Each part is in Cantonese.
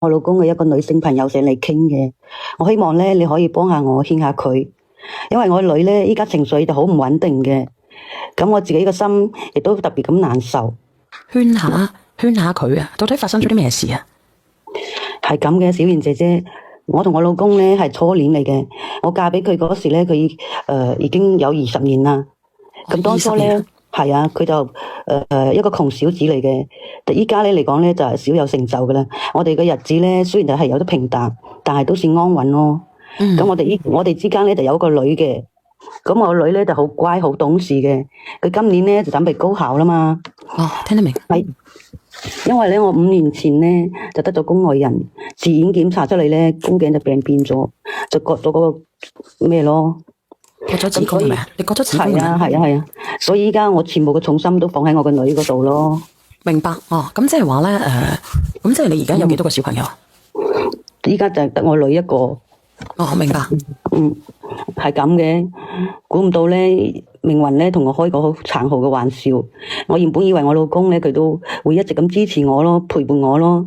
我老公嘅一個女性朋友上嚟傾嘅，我希望咧你可以幫下我勸下佢，因為我女咧依家情緒就好唔穩定嘅，咁我自己個心亦都特別咁難受。勸下佢啊，到底發生咗啲咩事啊？係咁嘅，小賢姐姐，我同我老公咧係初戀嚟嘅，我嫁俾佢嗰時咧，佢已經有20年啦。咁當初咧係啊，佢就一個窮小子嚟嘅，依家咧嚟講咧就係少有成就噶啦。我哋嘅日子咧雖然就係有啲平淡，但係都算安穩咯。咁我哋之間咧就有個女嘅，咁我個女咧就好乖好懂事嘅，佢今年咧就準備高考啦嘛。哦，聽得明。係。因為咧，我5年前咧就得咗宮外孕，自然檢查出嚟咧宮頸就病變咗，就割咗嗰個咩咯，割咗子宮係咪啊？你割咗子宮啊？係啊，所以依家我全部嘅重心都放喺我個女嗰度咯。明白哦，咁即係話咧，咁即係你而家有幾多個小朋友？依家就係得我女一個。哦，明白。係咁嘅，估唔到咧，命運咧同我開個好殘酷嘅玩笑。我原本以為我老公咧佢都會一直咁支持我咯，陪伴我咯。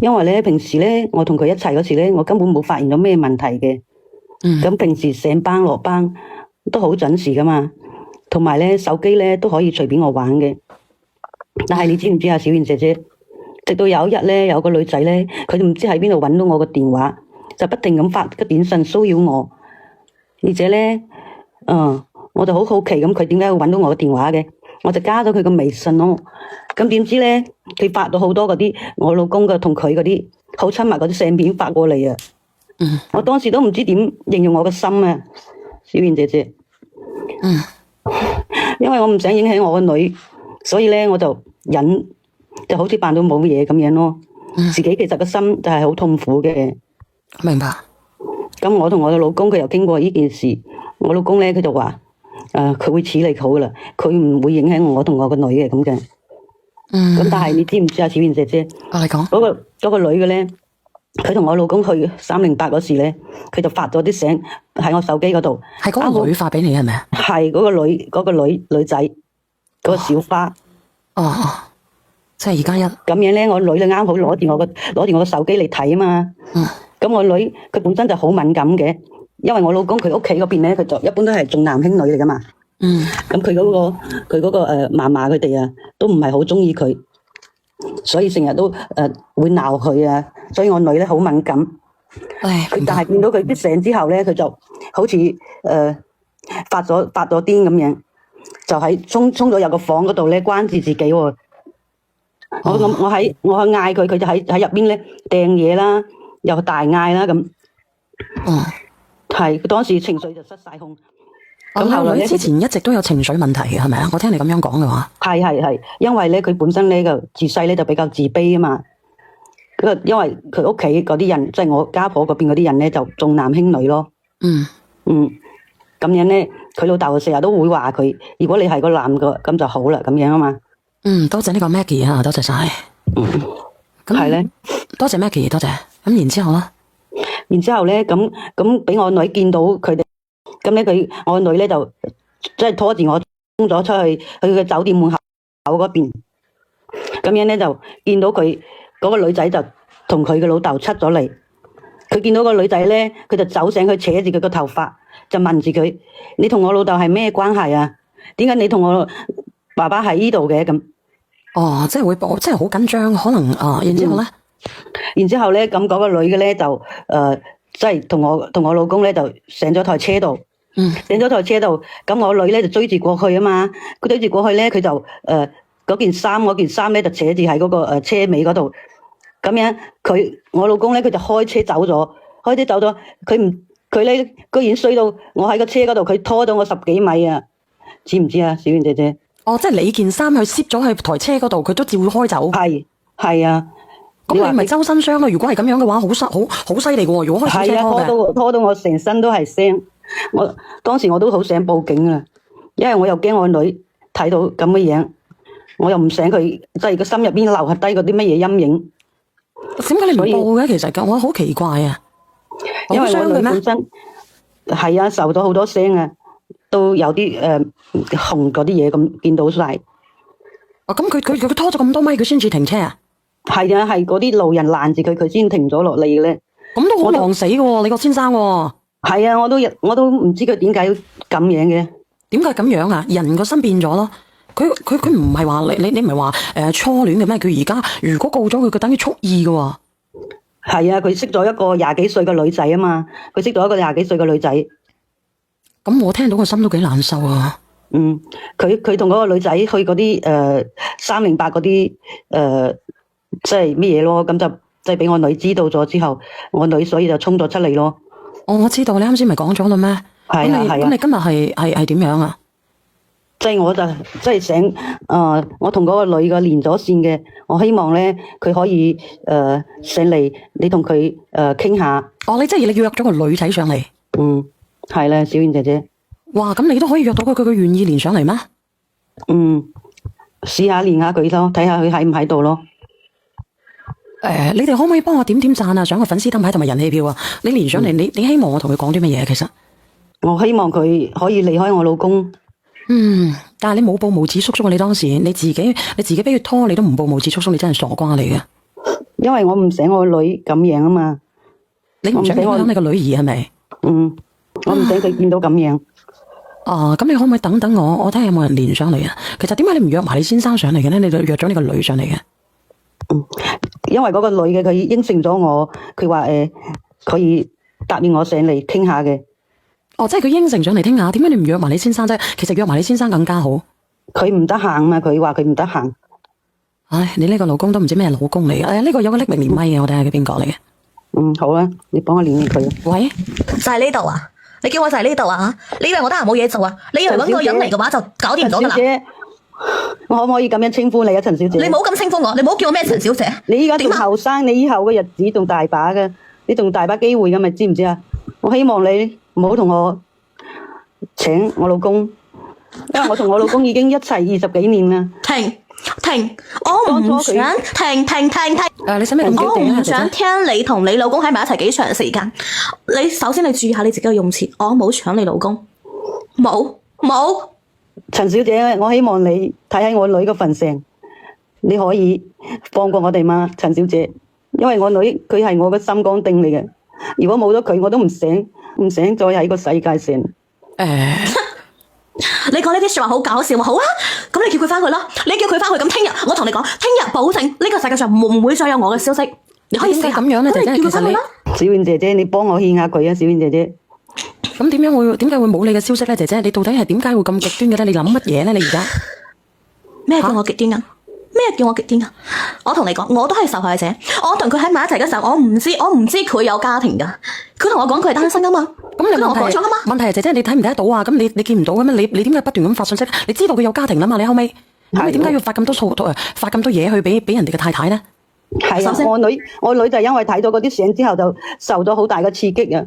因為咧平時咧我同佢一齊嗰時咧，我根本冇發現到咩問題嘅。咁平時上班落班都好準時噶嘛，同埋咧手機咧都可以隨便我玩嘅。但係你知唔知啊，小賢姐姐，直到有一日咧，有個女仔咧，佢都唔知喺邊度搵到我個電話。就不停咁發個短信騷擾我，而且咧，我就好好奇咁，佢點解會搵到我個電話嘅？我就加咗佢個微信咯。咁點知咧，佢發到好多嗰啲我老公嘅同佢嗰啲好親密嗰啲相片發過嚟啊！我當時都唔知點形容我個心啊，小賢姐姐。因為我唔想影響我個女，所以咧我就忍，就好似扮到冇嘢咁樣咯。自己其實個心就係好痛苦嘅。明白。咁我同我嘅老公佢又經過呢件事，我老公咧佢就話，佢會處理好噶啦，佢唔會影響我同我個女嘅咁嘅。咁但係你知唔知啊，小賢姐姐？你講。嗰個女嘅咧，佢同我老公去308嗰時咧，佢就發咗啲相喺我手機嗰度。係嗰個女發俾你係咪啊？係嗰個女仔，嗰個小花。即係2+1。咁樣咧，我女就啱好攞住我個手機嚟睇啊嘛。咁我女佢本身就好敏感嘅，因為我老公佢屋企嗰邊咧，佢就一般都係重男輕女嚟噶嘛。咁佢嗰個嫲嫲佢哋啊，都唔係好中意佢，所以成日都會鬧佢啊。所以我女咧好敏感。佢但係見到佢啲相之後咧，佢就好似發咗癲咁樣，就喺衝咗入個房嗰度咧，關住自己喎。我喺嗌佢，佢就喺入邊咧掟嘢啦。又大嗌啦咁，係佢當時情緒就失晒控。咁後來咧，之前一直都有情緒問題嘅係咪啊？我聽你咁樣講嘅話，係，因為咧佢本身咧就自細咧就比較自卑啊嘛。因為佢屋企嗰啲人，即係我家婆嗰邊嗰啲人咧，就重男輕女咯。咁樣咧，佢老豆成日都會話佢，如果你係個男嘅，咁就好啦，咁樣啊嘛。多謝呢個 Maggie 啊，多謝晒。咁係咧，多謝 Maggie，多謝。咁然之後啦，咧，咁俾我女見到佢哋，咁咧我女咧就即係拖住我衝咗出去個酒店門口嗰邊，咁樣咧就見到佢嗰個女仔就同佢嘅老豆出咗嚟，佢見到個女仔咧，佢就走上去扯住佢個頭髮，就問住佢：你同我老豆係咩關係啊？點解你同我爸爸喺呢度嘅？咁即係會即係好緊張，可能然之後咧，咁嗰個女嘅咧就即係同我老公咧就上咗台車度，上咗台車度，咁我女咧就追住過去啊嘛，佢追住過去咧，佢就嗰件衫咧就扯住喺嗰個車尾嗰度，咁樣我老公咧佢就開車走咗，佢咧居然衰到我喺個車嗰度，佢拖咗我10幾米啊，知唔知啊，小賢姐姐？即係你件衫佢攝咗去台車嗰度，佢都照開走。係啊。咁你咪周身傷啊？如果係咁樣嘅話，好犀利嘅喎！如果開車拖到我成身都係傷，當時我都好想報警啊，因為我又驚我女睇到咁嘅樣，我又唔想佢即係個心入邊留下低嗰啲乜嘢陰影。點解你唔報嘅？其實我好奇怪啊！因為我女本身係啊，受咗好多傷啊，都有啲紅嗰啲嘢咁見到晒。咁佢拖咗咁多米，佢先至停車啊？係啊，係嗰啲路人攔住佢，佢先停咗落嚟嘅咧。咁都好狼死嘅喎，你個先生喎。係啊，我都唔知佢點解要咁樣嘅。點解咁樣啊？人個心變咗咯。佢唔係話你唔係話初戀嘅咩？佢而家如果告咗佢，佢等於蓄意嘅喎。係啊，佢識咗一個廿幾歲嘅女仔啊嘛，佢識咗一個廿幾歲嘅女仔。咁我聽到個心都幾難受啊。佢同嗰個女仔去嗰啲308嗰啲即係乜嘢咯，咁就即係俾我女知道咗之後，我女所以就衝咗出嚟咯。哦，我知道，你啱先咪講咗啦咩？係啊係啊。咁你今日係點樣啊？即係我就即係想我同嗰個女嘅連咗線嘅，我希望咧佢可以上嚟，你同佢傾下。哦，你即係你約咗個女仔上嚟？係啦，小燕姐姐。哇，咁你都可以約到佢願意連上嚟咩？試下連下佢咯，睇下佢喺唔喺度咯。你哋可唔可以幫我點讚啊？上個粉絲燈牌同埋人氣票啊！你連上嚟，你希望我同佢講啲乜嘢？其實我希望佢可以離開我老公。但係你冇報無恥叔叔，你當時你自己俾佢拖，你都唔報無恥叔叔，你真係傻瓜嚟嘅。因為我唔想我女咁樣啊嘛。你唔想影響你個女兒係咪？我唔想佢見到咁樣。咁你可唔可以等等我睇下有冇人連上嚟啊？其實點解你唔約埋你先生上嚟嘅咧？你就約咗你個女上嚟嘅。因為嗰個女嘅佢應承咗我，佢話可以答應我上嚟傾下嘅。即係佢應承上嚟傾下，點解你唔約埋你先生啫？其實約埋你先生更加好。佢唔得閒嘛，佢話佢唔得閒。唉，你呢個老公都唔知咩老公嚟嘅。呢個有個匿名連咪嘅，我睇下佢邊個嚟嘅。好啊，你幫我連佢。喂，就係呢度啊！你叫我就係呢度啊！你以為我得閒冇嘢做啊？你以為搵個人嚟嘅話就搞掂咗噶啦？陳小姐，我可唔可以咁樣稱呼你啊，陳小姐？你唔好咁稱呼我，你唔好叫我咩陳小姐。你依家仲後生，你以後嘅日子仲大把嘅，你仲大把機會噶，咪知唔知啊？我希望你唔好同我請我老公，因為我同我老公已經一齊20幾年啦。停！我唔想停！你使咩咁激動啊？我唔想聽你同你老公喺埋一齊幾長時間。你首先你注意下你自己嘅用詞，我冇搶你老公，冇。陳小姐，我希望你睇喺我女嘅份上，你可以放過我哋嗎？陳小姐，因為我女佢係我嘅心肝丁嚟嘅，如果冇咗佢，我都唔想再喺個世界上。你講呢啲說話好搞笑，好啊！咁你叫佢翻去啦，你叫佢翻去。咁聽日我同你講，聽日保證呢個世界上唔會再有我嘅消息。你可以試下咁樣咧，姐姐，其實你小燕姐姐，你幫我勸下佢啊，小燕姐姐。咁點解會冇你嘅消息咧？姐姐，你到底係點解會咁極端嘅咧？你諗乜嘢咧？你而家咩叫我極端啊？咩叫我極端啊？我同你講，我都係受害者。我同佢喺埋一齊嘅時候，我唔知佢有家庭噶。佢同我講佢係單身噶嘛。咁你同我講咗噶嘛？問題係姐姐，你睇唔睇得到啊？咁你見唔到嘅咩？你點解不斷咁發信息？你知道佢有家庭啦嘛？你後尾咁你點解要發咁多嘢去俾人哋嘅太太咧？係啊，我女就因為睇咗嗰啲相之後就受咗好大嘅刺激啊。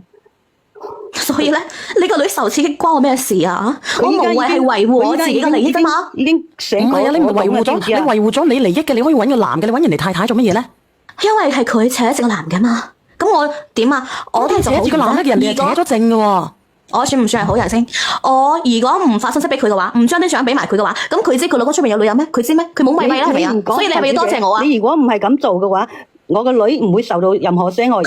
所以咧，你個女受刺激關我咩事啊？我無謂係維護我自己嘅利益啫嘛。已經成個唔係啊！你唔係維護咗，你維護咗你利益嘅，你可以揾個男嘅，你揾人哋太太做乜嘢咧？因為係佢扯住個男嘅嘛。咁我點啊？我都係做好人。扯住個男嘅，人哋係扯咗證嘅喎。我算唔算係好人先？我如果唔發信息俾佢嘅話，唔將啲相俾埋佢嘅話，咁佢知佢老公出面有女人咩？佢知咩？佢冇咪咪啦，係咪啊？所以你係咪要多謝我啊？你如果唔係咁做嘅話，我個女唔會受到任何傷害。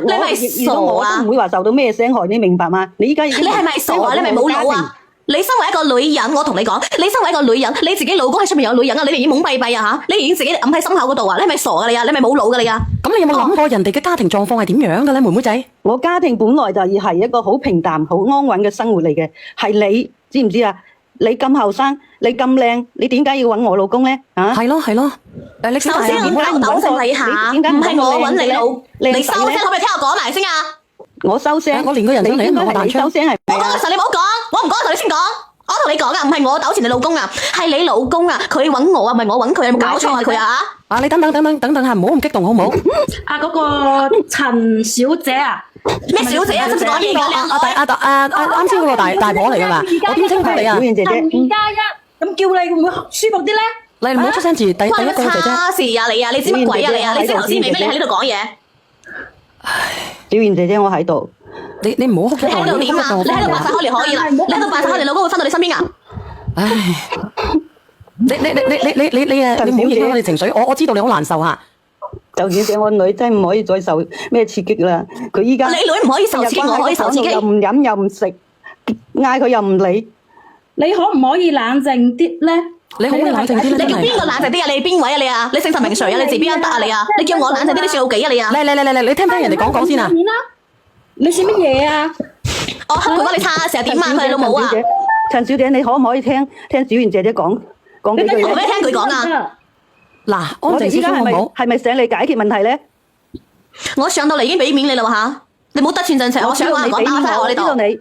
你咪傻啊！我都唔會話受到咩傷害，你明白嗎？你依家你係咪傻啊？你咪冇腦啊！你身為一個女人，我同你講，你身為一個女人，你自己老公喺出面有女人啊！你已經懵閉閉啊吓！你已經自己揞喺心口嗰度啊！你係咪傻噶你啊？你係咪冇腦噶你啊？咁你有冇諗過人哋嘅家庭狀況係點樣嘅咧，妹妹仔？我家庭本來就係一個好平淡、好安穩嘅生活嚟嘅，係你知唔知啊？你咁後生，你咁靚，你點解要揾我老公咧？啊，係咯。首先我糾正你下，唔係我揾你老，你收聲可唔可以聽我講埋先啊？我收聲，我連個人上嚟都唔係我彈槍。收聲係我講嘅時候你唔好講，我唔講嘅時候你先講。我同你講噶，唔係我糾纏你老公啊，係你老公啊，佢揾我啊，唔係我揾佢，有冇搞錯啊佢啊？你等等下，唔好咁激動好唔好？嗰個陳小姐啊，咩小姐啊？真係講嘢㗎啱先嗰個大婆嚟㗎嘛？我點稱呼你啊？小燕姐姐2+1，咁叫你會唔會舒服啲咧？你唔好出聲字，第一個姐姐。關事啊你啊！你知乜鬼啊你啊？你知頭先未咩？你喺呢度講嘢。小燕姐姐，我喺度。你唔好哭。你喺度點啊？你喺度扮晒可憐可以啦。你喺度扮晒可憐，老公會翻到你身邊啊？唉，你唔好影響我哋情緒。我知道你好難受嚇。就算我女真唔可以再受咩刺激啦。佢依家你女唔可以受刺激，我可以受刺激。又唔飲又唔食，嗌佢又唔理。你可唔可以冷靜啲咧？你可唔可以冷靜啲咧？你叫邊個冷靜啲啊？你邊位啊？你啊？你姓陳名誰啊？你自邊一得啊？你啊？你叫我冷靜啲，你算到幾啊？你啊？嚟，你聽唔聽人哋講先啊？你算乜嘢啊？我黑佢講你差成日點啊？佢老母啊！陳小姐，你可唔可以聽小賢姐姐講幾句我俾你聽佢講啊！嗱，安我哋靜少依家係咪少好唔好？係咪想你解決問題咧？我上到嚟已經俾面你啦吓，你冇得寸進尺，我想話講打翻我呢度。知道你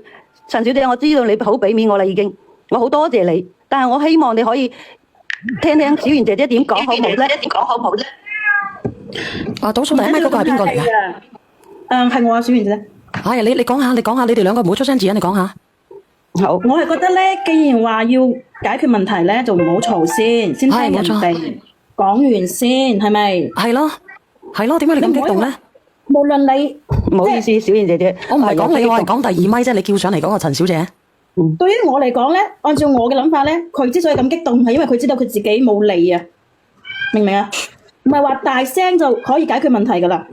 陳小姐，我知道你好俾面我啦，已經，我好多謝你，但係我希望你可以聽聽小賢姐姐點講好唔好咧？點講好唔好咧？啊，倒數第一位嗰個係邊個嚟㗎？係我啊，小賢姐。係你講下，你哋兩個唔好出聲字啊！你講下。好，我係覺得咧，既然話要解決問題咧，就唔好嘈先聽人哋講完先，係咪？係咯，點解你咁激動咧？無論你唔好意思，小賢姐姐，我唔係講你，我係講第二咪啫。你叫上嚟嗰個陳小姐。對於我嚟講咧，按照我嘅諗法咧，佢之所以咁激動，係因為佢知道佢自己冇理啊，明唔明啊？唔係話大聲就可以解決問題噶啦。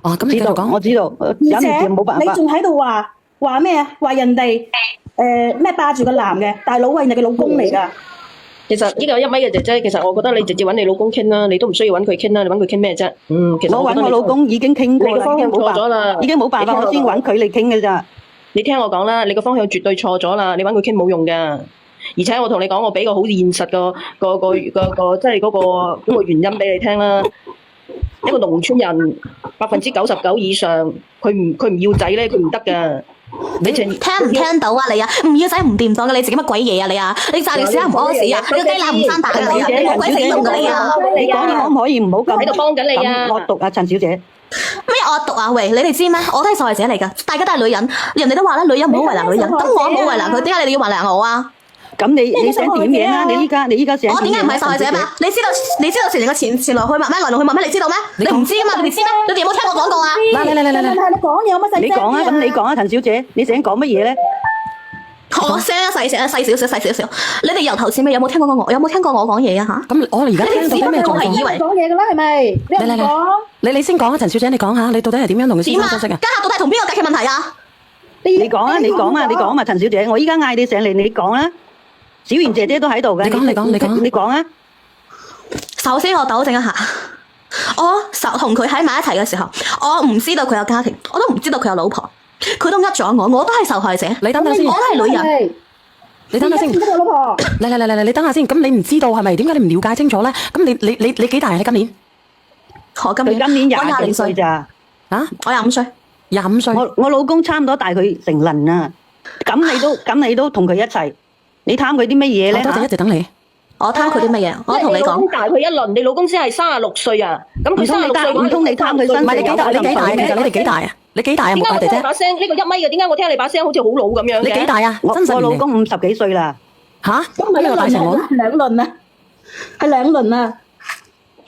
哦，咁你繼續講。我知道，忍唔住冇辦法。你仲喺度話咩啊？話人哋咩霸住個男嘅，大佬係人哋嘅老公嚟噶。其實呢個一米嘅姐姐，其實我覺得你直接揾你老公傾啦，你都唔需要揾佢傾啦，你揾佢傾咩啫？其實我揾我老公已經傾過啦，你個方向錯咗啦，已經冇辦法，我先揾佢嚟傾嘅咋。你聽我講啦，你個方向絕對錯咗啦，你揾佢傾冇用噶。而且我同你講，我俾個好現實個即係嗰個原因俾你聽啦。一個農村人99%以上，佢唔要仔咧，佢唔得噶。你聽唔聽到啊你啊？唔要仔唔掂當嘅，你自己乜鬼嘢啊你啊？你炸條屎唔屙屎啊？你個雞乸唔生蛋啊你啊？你冇鬼死用噶你啊？你講嘢可唔可以唔好咁喺度幫緊你啊？惡毒啊，陳小姐。咩惡毒啊？喂，你哋知咩？我都係受害者嚟噶，大家都係女人，人哋都話啦，女人唔好為難女人，咁我冇為難佢，點解你哋要為難我啊？咁你想點樣啊？你依家想我點解唔係受害者嘛？你知道成個前來去脈咩？來龍去脈咩？你知道咩？你唔知噶嘛？你哋知咩？你哋有冇聽我講過啊？嚟，你講嘢有乜細聲？你講啊，咁你講啊，陳小姐，你想講乜嘢咧？我聲細少少。你哋由頭至尾有冇聽過我講嘢啊？吓？咁我而家聽到啲咩狀況？以為講嘢噶啦，係咪？你先講啊，陳小姐，你講下，你到底係點樣同佢先生相識啊？家下到底係同邊個解決問題啊？你講啊，陳小姐，我依家嗌你上嚟，你講啊。小賢姐姐都喺度嘅，你講啊。首先我糾正一下，我同佢喺埋一齊嘅時候，我唔知道佢有家庭，我都唔知道佢有老婆，佢都呃咗我都係受害者。你等等先，我都係女人。你等下先，老婆。嚟，你等下先。咁你唔知道係咪？點解你唔了解清楚咧？咁你幾大啊？你今年？我今年廿幾歲咋？啊？我25歲。25歲。我老公差唔多大佢成輪啊。咁你都同佢一齊？你貪佢啲乜嘢咧？多謝一直等你。我貪佢啲乜嘢？我同你講，大佢一輪，你老公先係36歲啊！咁佢36歲，唔通你貪佢身？唔係你幾大？其實你哋幾大啊？你幾大啊？冇大姐姐。把聲呢個1米嘅，點解我聽你把聲好似好老咁樣嘅？你幾大啊？我老公50幾歲啦。吓？咁你又大成我？兩輪啊，係兩輪啊！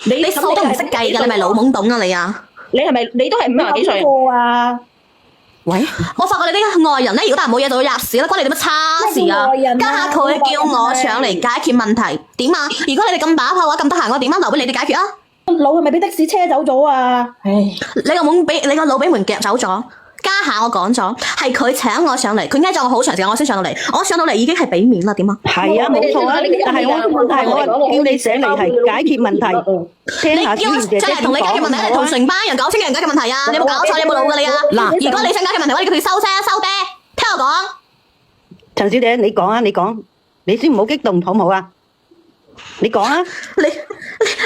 你數都唔識計㗎，你咪老懵懂啊你啊！你係咪你都係50幾歲啊？喂，我發覺你啲外人咧，如果但係冇嘢就會入屎啦，關你點乜叉事啊？家下佢叫我上嚟解決問題，點啊？如果你哋咁把炮嘅話，咁得閒，我點樣留俾你哋解決啊？腦係咪俾的士車走咗啊？唉，你個腦俾門夾走咗。家下我講咗，係佢請我上嚟，佢嗌咗我好長時間，我先上到嚟。我上到嚟已經係俾面啦，點啊？係啊，冇錯啊。但係我叫你上嚟係解決問題，聽下小賢姐姐點講。同你解決問題，同成班人搞清嘅人解決問題啊！你有冇搞錯？你有冇腦㗎你啊？嗱，如果你想解決問題，我哋叫佢收聲收爹，聽我講。陳小姐，你講啊，你先唔好激動好唔好啊？你講啊！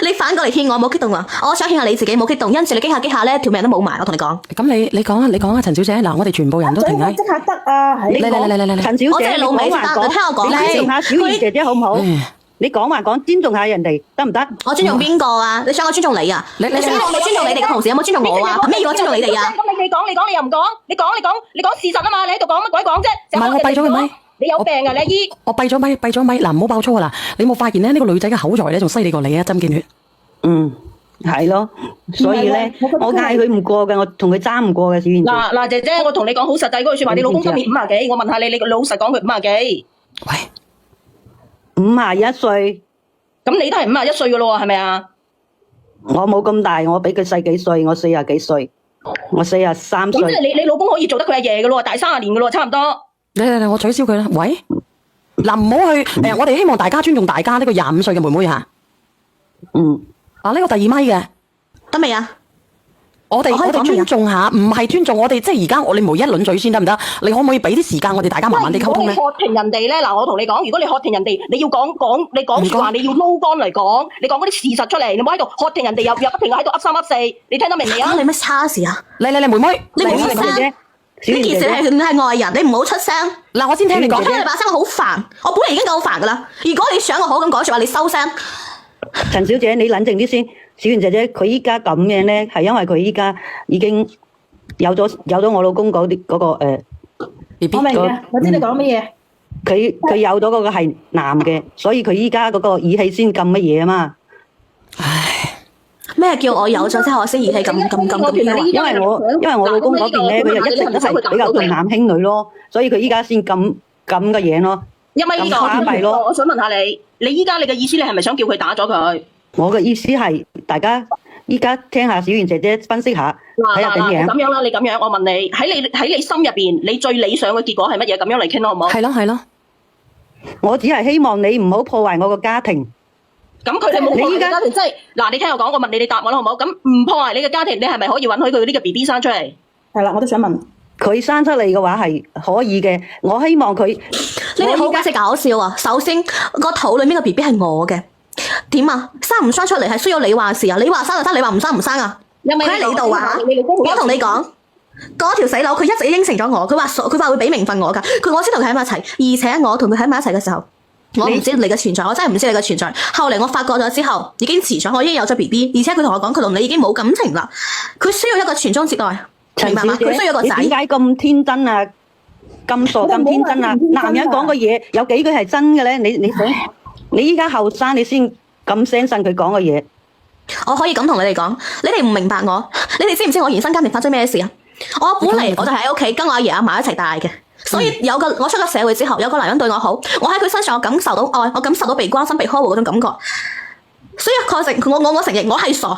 你反過嚟勸我冇激動啊！我想勸下你自己冇激動，因住你激下咧，條命都冇埋。我同你講。咁你講啊，陳小姐，嗱，我哋全部人都停喺。即刻得啊！嚟，陳小姐，我真係老味得，你聽我講。你尊重下小賢姐姐好唔好？你講話講，尊重下人哋得唔得？我尊重邊個啊？你想我尊重你啊？你想我尊重你哋嘅同事，有冇尊重我啊？憑咩要我尊重你哋啊？咁你講你又唔講，你講事實啊嘛！你喺度講乜鬼講啫？唔係我閉咗個咪。你有病啊，你阿姨！我閉咗咪，嗱，唔好爆粗啊！嗱，你冇發現咧？呢個女仔嘅口才咧，仲犀利過你啊！針見血。係咯，所以咧，我嗌佢唔過嘅，我同佢爭唔過嘅，小賢姐。嗱，姐姐，我同你講好實際嗰句說話，你老公今年50幾，我問下你，你老實講佢50幾？喂， 51歲。咁你都係51歲噶咯，係咪啊？我冇咁大，我比佢細幾歲，我40幾歲，我43歲。咁即係你老公可以做得佢阿爺嘅咯，大30年嘅咯，差唔多。嚟，我取消佢啦。喂，嗱唔好去我哋希望大家尊重大家呢個25歲嘅妹妹吓。啊呢個第2咪嘅得未啊？我哋我可以講未啊尊重下，唔係尊重我哋，即係而家我哋無一輪嘴先得唔得？你可唔可以俾啲時間我哋大家慢慢地溝通咧？如果你喝停人哋咧，嗱我同你講，如果你喝停人哋，你要你講說話，你要撈乾嚟講，你講嗰啲事實出嚟，你唔好喺度喝停人哋，又不停喺度噏三噏四，你聽得明未啊？關你咩叉事啊？嚟，妹妹，你唔好出聲。呢件事係外人，你唔好出聲。嗱，我先聽你講。聽你把聲我好煩，我本嚟已經夠煩噶啦。如果你想我好咁講說話，你收聲。陳小姐，你冷靜啲先。小媛姐姐，佢依家咁樣咧，係因為佢依家已經有咗我老公嗰個BB 我明嘅，我知你講乜嘢。佢有咗嗰個係男嘅，所以佢依家嗰個語氣先咁乜嘢啊嘛。咩叫我有咗之後我先義氣咁因為我老公嗰邊咧，佢就一直都係比較重男輕女咯，所以佢依家先咁嘅嘢咯。因為呢個咁巴閉咯。我想問下你依家你嘅意思，你係咪想叫佢打咗佢？我嘅意思係，大家依家聽下小媛姐姐分析下，睇下點樣。咁樣啦，你咁樣，我問你喺你心入邊，你最理想嘅結果係乜嘢？咁樣嚟傾好唔好？係咯。我只係希望你唔好破壞我個家庭。咁佢哋冇破壞家庭，即係嗱，你聽我講，我問你，你答我啦，好唔好？咁唔破壞你嘅家庭，你係咪可以允許佢呢個 BB 生出嚟？係啦，我都想問。佢生出嚟嘅話係可以嘅，我希望佢。你哋好鬼死搞笑啊！首先個肚裏面個 BB 係我嘅。點啊？生唔生出嚟係需要你話事啊？你話生就生，你話唔生唔生啊？佢喺你度啊！我同你講，嗰條死佬佢一直應承咗我，佢話會俾名分我噶，我先同佢喺埋一齊，而且我同佢喺埋一齊嘅時候，我唔知你嘅存在，我真係唔知你嘅存在。後嚟我發覺咗之後，已經遲咗，我已經有咗 BB， 而且佢同我講，佢同你已經冇感情啦，佢需要一個傳宗接代，明白嗎？佢需要一個仔。你點解咁天真啊？咁傻咁天真啊？男人講嘅嘢有幾句係真嘅咧？你依家後生，你先咁相信佢講嘅嘢。我可以咁同你哋講，你哋唔明白我，你哋知唔知我原生家庭發生咩事啊？我本嚟我就喺屋企跟我阿爺阿嫲一齊大嘅，所以我出咗社會之後，有個男人對我好，我喺佢身上我感受到愛，我感受到被關心、被呵護嗰種感覺。所以我承認我係傻，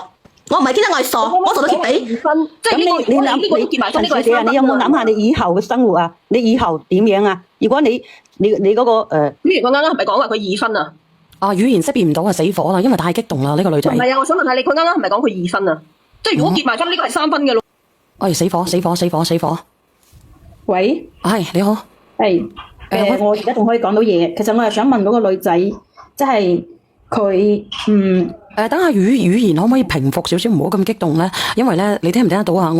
我唔係天真，我係傻，我做到貼地。咁你陳小姐啊，你有冇諗下你以後嘅生活啊？你以後點樣啊？如果你嗰個譬如佢啱啱係咪講話佢2分啊？語言識別唔到啊，死火啦！因為太激動啦，呢個女仔。唔係啊，我想問下你，佢啱啱係咪講佢2分啊？即係如果結埋婚，呢個係3分嘅咯。哎，死火！喂，係你好。係我而家仲可以講到嘢。其實我係想問嗰個女仔，即係佢等下語言可唔可以平復少少，唔好咁激動咧？因為咧，你聽唔聽得到啊？